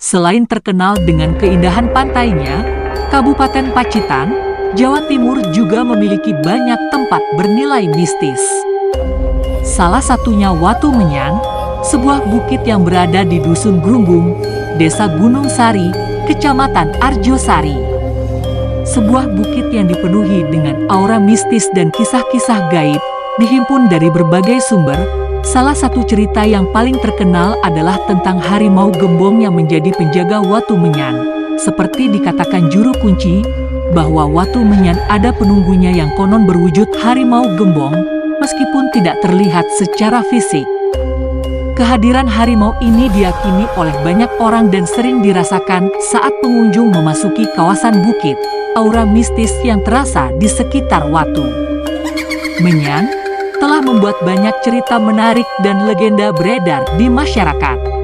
Selain terkenal dengan keindahan pantainya, Kabupaten Pacitan, Jawa Timur juga memiliki banyak tempat bernilai mistis. Salah satunya Watu Menyang, sebuah bukit yang berada di Dusun Grumbung, Desa Gunung Sari, Kecamatan Arjosari. Sebuah bukit yang dipenuhi dengan aura mistis dan kisah-kisah gaib, dihimpun dari berbagai sumber. Salah satu cerita yang paling terkenal adalah tentang harimau gembong yang menjadi penjaga Watu Menyan. Seperti dikatakan juru kunci, bahwa Watu Menyan ada penunggunya yang konon berwujud harimau gembong, meskipun tidak terlihat secara fisik. Kehadiran harimau ini diyakini oleh banyak orang dan sering dirasakan saat pengunjung memasuki kawasan bukit. Aura mistis yang terasa di sekitar Watu Menyan telah membuat banyak cerita menarik dan legenda beredar di masyarakat.